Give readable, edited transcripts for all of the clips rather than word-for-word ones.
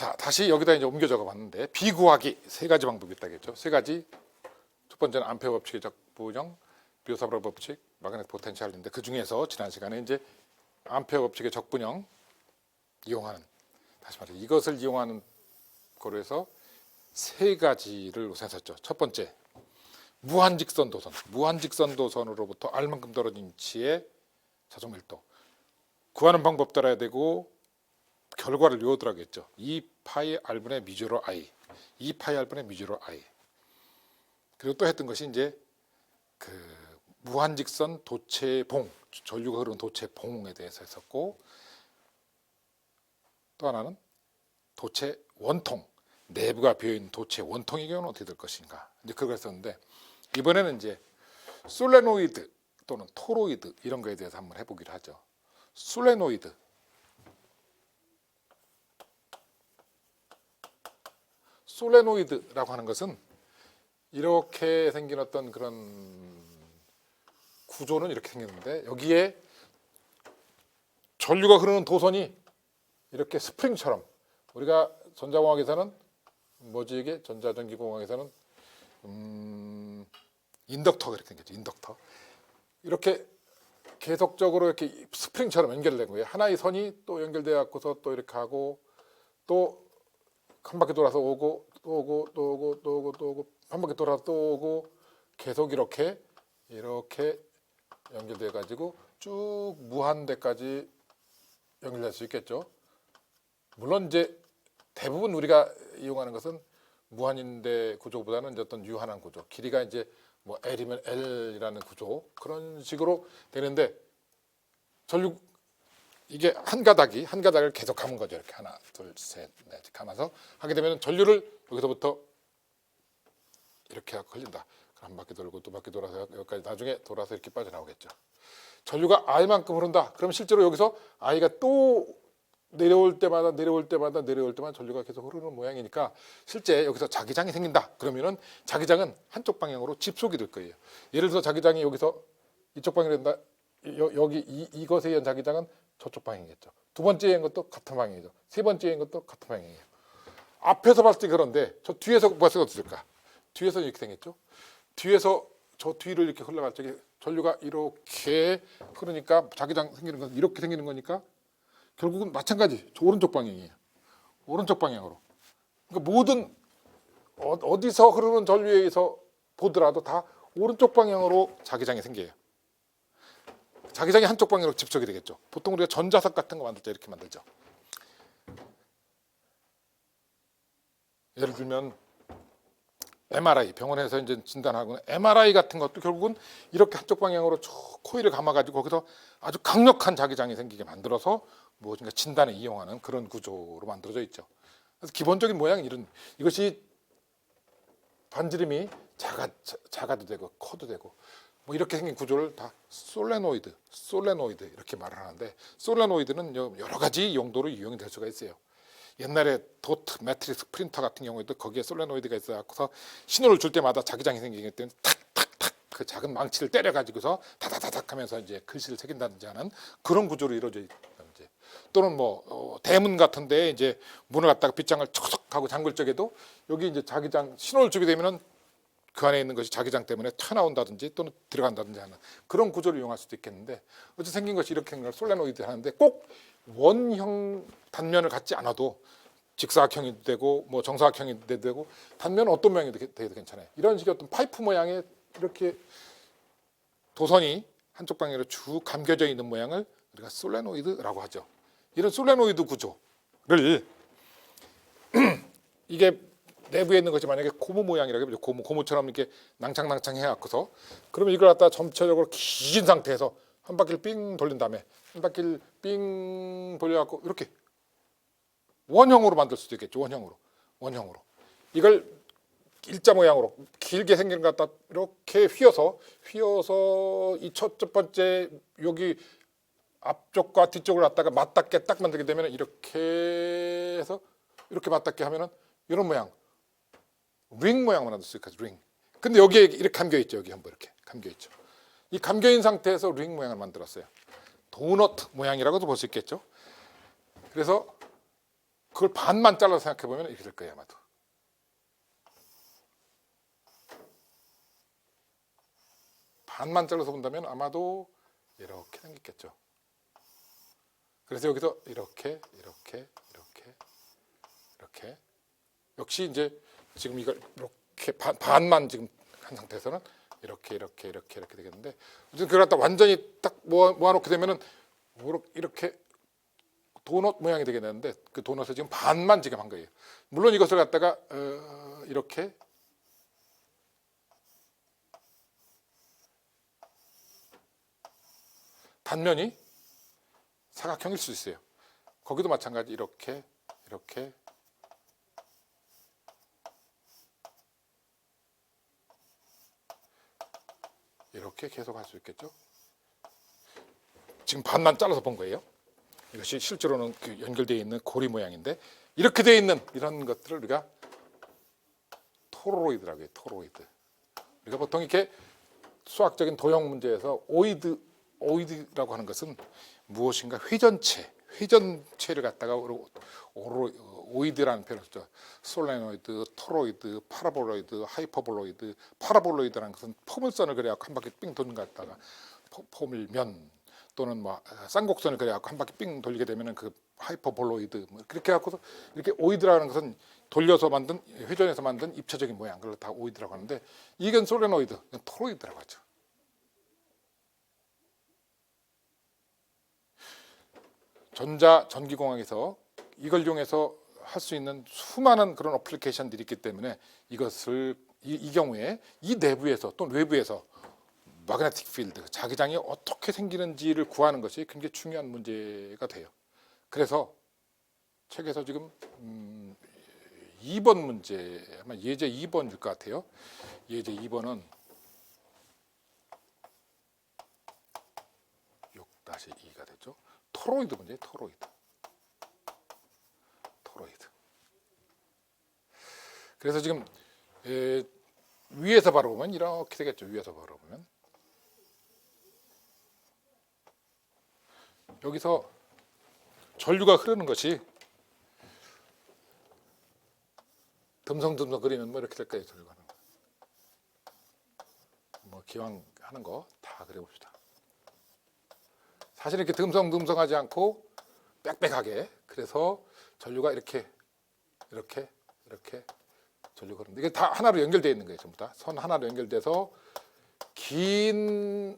자, 다시 여기다 이제 옮겨 적어 봤는데 비구하기 세 가지 방법이 있다겠죠. 세 가지. 첫 번째는 암페어 법칙의 적분형, 비오사브라 법칙, 마그네틱 포텐셜인데 그 중에서 지난 시간에 이제 암페어 법칙의 적분형 이용하는, 다시 말해 이것을 이용하는 거로 해서 세 가지를 우선 썼죠. 첫 번째, 무한직선 도선. 무한직선 도선으로부터 R만큼 떨어진 위치의 자동 밀도. 구하는 방법 따라야 되고 결과를 요더라고 했죠. 2파이 R분의 미주로 I. 2파이 R분의 미주로 I. 그리고 또 했던 것이 이제 그 무한직선 도체봉, 전류가 흐르는 도체봉에 대해서 했었고, 또 하나는 도체 원통, 내부가 비어있는 도체 원통의 경우는 어떻게 될 것인가, 이제 그걸 했었는데, 이번에는 이제 솔레노이드 또는 토로이드 이런 거에 대해서 한번 해보기로 하죠. 솔레노이드, 솔레노이드라고 하는 것은 이렇게 생긴 어떤 그런 구조는 이렇게 생겼는데, 여기에 전류가 흐르는 도선이 이렇게 스프링처럼, 우리가 전자공학에서는 뭐지, 이게 전자전기공학에서는 인덕터가 이렇게 생겼죠. 인덕터. 이렇게 계속적으로 이렇게 스프링처럼 연결된 거예요. 하나의 선이 또 연결돼 갖고서 또 이렇게 하고, 또 한 바퀴 돌아서 오고 또 오고 또 오고 또 오고 또 오고, 한 바퀴 돌아서 또 오고, 계속 이렇게 연결돼 가지고 쭉 무한대까지 연결될 수 있겠죠. 물론 이제 대부분 우리가 이용하는 것은 무한인대 구조보다는 이제 어떤 유한한 구조, 길이가 이제 뭐 L이면 L이라는 구조, 그런 식으로 되는데, 전류 이게 한 가닥을 계속 감은 거죠. 이렇게 하나, 둘, 셋, 넷 감아서 하게 되면 전류를 여기서부터 이렇게 하고 흘린다. 한 바퀴 돌고 두 바퀴 돌아서 여기까지 나중에 돌아서 이렇게 빠져나오겠죠. 전류가 I만큼 흐른다. 그럼 실제로 여기서 I가 또 내려올 때마다 전류가 계속 흐르는 모양이니까, 실제 여기서 자기장이 생긴다. 그러면은 자기장은 한쪽 방향으로 집속이 될 거예요. 예를 들어서 자기장이 여기서 이쪽 방향으로 된다. 여기 이것에 의한 자기장은 저쪽 방향이겠죠. 두 번째인 것도 같은 방향이죠. 세 번째인 것도 같은 방향이에요. 앞에서 봤을 때 그런데 저 뒤에서 봤을 때 어떻게 될까? 뒤에서 이렇게 생겼죠. 뒤에서 저 뒤를 이렇게 흘러갈 적에 전류가 이렇게 흐르니까 자기장 생기는 건 이렇게 생기는 거니까 결국은 마찬가지. 저 오른쪽 방향이에요. 오른쪽 방향으로. 그러니까 모든 어디서 흐르는 전류에 의해서 보더라도 다 오른쪽 방향으로 자기장이 생겨요. 자기장이 한쪽 방향으로 집적이 되겠죠. 보통 우리가 전자석 같은 거 만들 때 이렇게 만들죠. 예를 들면 MRI, 병원에서 이제 진단하고 MRI 같은 것도 결국은 이렇게 한쪽 방향으로 쭉 코일을 감아가지고 거기서 아주 강력한 자기장이 생기게 만들어서 무엇인가 진단에 이용하는 그런 구조로 만들어져 있죠. 그래서 기본적인 모양이 이것이 반지름이 작아도 되고 커도 되고 뭐 이렇게 생긴 구조를 다 솔레노이드 이렇게 말을 하는데, 솔레노이드는 여러 가지 용도로 이용이 될 수가 있어요. 옛날에 도트, 매트릭스 프린터 같은 경우에도 거기에 솔레노이드가 있어서 신호를 줄 때마다 자기장이 생기기 때문에 탁탁탁 그 작은 망치를 때려가지고서 다다다닥 하면서 이제 글씨를 새긴다든지 하는 그런 구조로 이루어져 있다든지, 또는 뭐 대문 같은데 이제 문을 갖다가 빗장을 촉촉 하고 잠글 적에도 여기 이제 자기장 신호를 주게 되면은 그 안에 있는 것이 자기장 때문에 튀어나온다든지 또는 들어간다든지 하는 그런 구조를 이용할 수도 있겠는데, 어쨌든 생긴 것이 이렇게 생긴 걸 솔레노이드 하는데, 꼭 원형 단면을 갖지 않아도 직사각형이 되고 뭐 정사각형이 되고 단면은 어떤 모양이 되어도 괜찮아요. 이런 식의 어떤 파이프 모양의 이렇게 도선이 한쪽 방향으로 쭉 감겨져 있는 모양을 우리가 솔레노이드라고 하죠. 이런 솔레노이드 구조를 이게 내부에 있는 것이 만약에 고무 모양이라고 해보죠. 고무처럼 이렇게 낭창낭창 해갖고서, 그러면 이걸 갖다 전체적으로 긴 상태에서 한 바퀴를 삥 돌린 다음에 한 바퀴를 삥 돌려갖고 이렇게 원형으로 만들 수도 있겠죠. 원형으로 이걸 일자 모양으로 길게 생긴 것 갖다 이렇게 휘어서 이 첫 번째 여기 앞쪽과 뒤쪽을 갖다가 맞닿게 딱 만들게 되면 이렇게 해서 이렇게 맞닿게 하면은 이런 모양, 링 모양만 만들 수 있겠죠. 링. 근데 여기에 이렇게 감겨 있죠. 여기 한번 이렇게 감겨 있죠. 이 감겨 있는 상태에서 링 모양을 만들었어요. 도넛 모양이라고도 볼 수 있겠죠. 그래서 그걸 반만 잘라서 생각해 보면 이렇게 될 거예요. 아마도. 반만 잘라서 본다면 아마도 이렇게 생겼겠죠. 그래서 여기서 이렇게 역시 이제 지금 이걸 이렇게 반만 지금 한 상태에서는 이렇게 되겠는데, 그걸 갖다 완전히 딱 모아놓게 되면은 이렇게 도넛 모양이 되게 되는데, 그 도넛을 지금 반만 지금 한 거예요. 물론 이것을 갖다가 이렇게 단면이 사각형일 수 있어요. 거기도 마찬가지 이렇게 계속 할 수 있겠죠. 지금 반만 잘라서 본 거예요. 이것이 실제로는 그 연결되어 있는 고리 모양인데, 이렇게 되어 있는 이런 것들을 우리가 토로이드라고 해요. 토로이드. 우리가 보통 이렇게 수학적인 도형 문제에서 오이드라고 하는 것은 무엇인가 회전체를 갖다가 오이드라는 표현을 쓰죠. 솔레노이드, 토로이드, 파라볼로이드, 하이퍼볼로이드. 파라볼로이드라는 것은 포물선을 그려갖고 한 바퀴 삥 도는 것 같다가 포물면 또는 뭐 쌍곡선을 그려갖고 한 바퀴 삥 돌리게 되면은 그 하이퍼볼로이드, 뭐 그렇게 갖고서 이렇게 오이드라는 것은 돌려서 만든, 회전해서 만든 입체적인 모양, 그걸 다 오이드라고 하는데, 이건 솔레노이드, 이건 토로이드라고 하죠. 전기공학에서 이걸 이용해서 할 수 있는 수많은 그런 어플리케이션들이 있기 때문에, 이것을 이 경우에 이 내부에서 또는 외부에서 마그네틱 필드, 자기장이 어떻게 생기는지를 구하는 것이 굉장히 중요한 문제가 돼요. 그래서 책에서 지금 2번 문제, 아마 예제 2번일 것 같아요. 예제 2번은 6-2가 됐죠. 토로이드 문제예요. 토로이드. 그래서 지금 위에서 바라보면 이렇게 되겠죠. 위에서 바라보면 여기서 전류가 흐르는 것이 듬성듬성 그리면 뭐 이렇게 될 거예요. 전류가. 뭐 기왕 하는 거 다 그려봅시다. 사실 이렇게 듬성듬성하지 않고 빽빽하게, 그래서 전류가 이렇게 전류가 흐르는데, 이게 다 하나로 연결되어 있는 거예요. 전부 다 선 하나로 연결돼서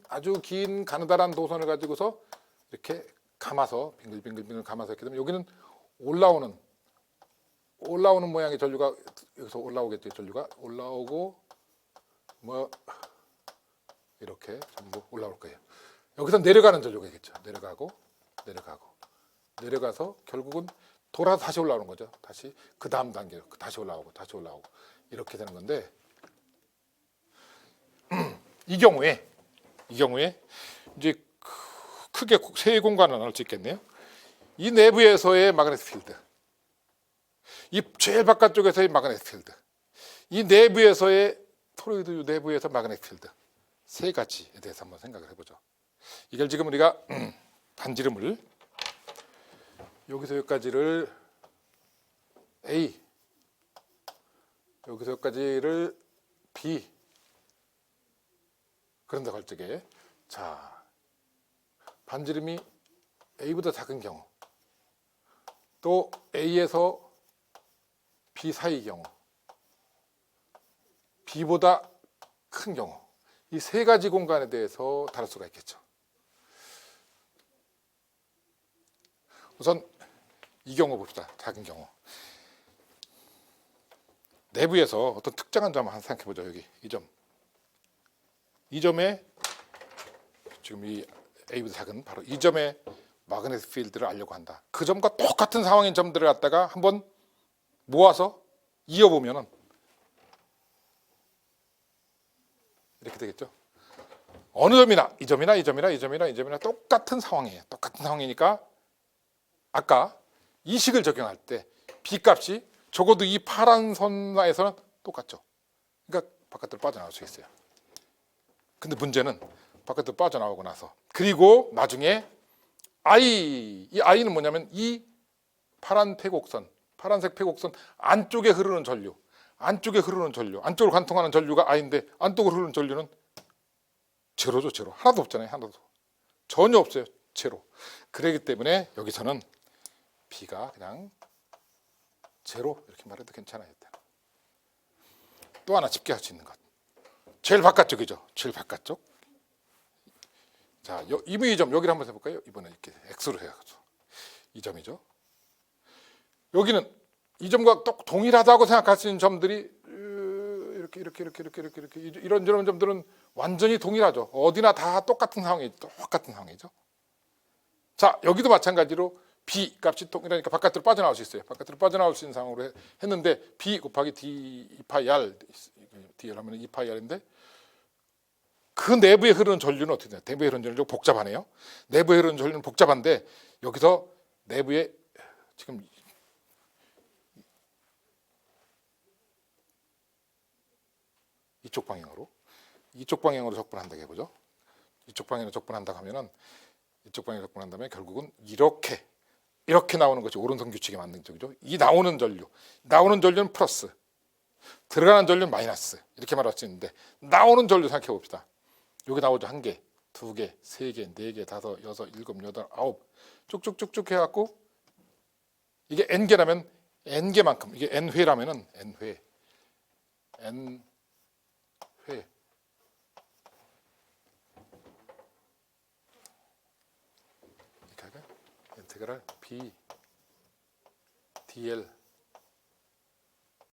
아주 긴 가느다란 도선을 가지고서 이렇게 감아서 빙글빙글 감아서 이렇게 되면, 여기는 올라오는 모양의 전류가 여기서 올라오겠죠. 전류가 올라오고 뭐 이렇게 전부 올라올 거예요. 여기서 내려가는 전류가 있겠죠. 내려가서 결국은 돌아서 다시 올라오는 거죠. 다시 그 다음 단계 다시 올라오고 이렇게 되는 건데, 이 경우에 이제 크게 세 공간을 나눌 수 있겠네요. 이 내부에서의 마그네틱 필드, 이 제일 바깥쪽에서의 마그네틱 필드, 이 내부에서의 토로이드 내부에서 마그네틱 필드, 세 가지에 대해서 한번 생각을 해보죠. 이걸 지금 우리가 반지름을 여기서 여기까지를 A, 여기서 여기까지를 B, 그런다고 할 적에, 자, 반지름이 A보다 작은 경우, 또 A에서 B 사이 경우, B보다 큰 경우, 이 세 가지 공간에 대해서 다룰 수가 있겠죠. 우선 이 경우 봅시다. 작은 경우. 내부에서 어떤 특정한 점을 한번 생각해 보죠. 여기 이 점. 이 점에 지금 이 A보다 작은 바로 이 점에 마그네틱 필드를 알려고 한다. 그 점과 똑같은 상황인 점들을 갖다가 한번 모아서 이어보면은 이렇게 되겠죠. 어느 점이나 이 점이나 똑같은 상황이에요. 똑같은 상황이니까 아까 이 식을 적용할 때 B 값이 적어도 이 파란 선에서는 똑같죠. 그러니까 바깥으로 빠져나올 수 있어요. 근데 문제는 바깥으로 빠져나오고 나서, 그리고 나중에 이 I는 뭐냐면 이 파란 태곡선, 파란색 폐곡선 안쪽에 흐르는 전류, 안쪽에 흐르는 전류, 안쪽으로 관통하는 전류가 I인데 안쪽으로 흐르는 전류는 제로죠. 제로. 하나도 없잖아요. 하나도. 전혀 없어요. 제로. 그렇기 때문에 여기서는 B가 그냥 제로 이렇게 말해도 괜찮아요. 또 하나 집계할 수 있는 것. 제일 바깥쪽이죠. 제일 바깥쪽. 자, 이 점 여기를 한번 해볼까요? 이번에 이렇게 X로 해가지고 이 점이죠. 여기는 이 점과 똑 동일하다고 생각할 수 있는 점들이 이렇게 이런 점들은 완전히 동일하죠. 어디나 다 똑같은 상황이죠. 자, 여기도 마찬가지로 B 값이 동일하니까 바깥으로 빠져나올 수 있어요. 바깥으로 빠져나올 수 있는 상황으로 했는데 B 곱하기 D 2파이 R D를 하면 2파이 R인데 그 내부에 흐르는 전류는 어떻게 되냐? 내부에 흐르는 전류는 복잡하네요. 내부에 흐르는 전류는 복잡한데 여기서 내부에 지금 이쪽 방향으로 접근한다고 해보죠. 이쪽 방향으로 접근한다고 하면은 이쪽 방향으로 접근한다면 결국은 이렇게 나오는 것이 오른손 규칙에 맞는 쪽이죠. 이 나오는 전류는 플러스, 들어가는 전류는 마이너스 이렇게 말할 수 있는데 나오는 전류 생각해 봅시다. 여기 나오죠. 1개, 2개, 3개, 4개, 5, 6, 7, 8, 9 쭉쭉쭉쭉 해갖고 이게 n개라면 n개만큼 이게 n회라면은 n회 이렇게 할까요? 인테그랄 B dl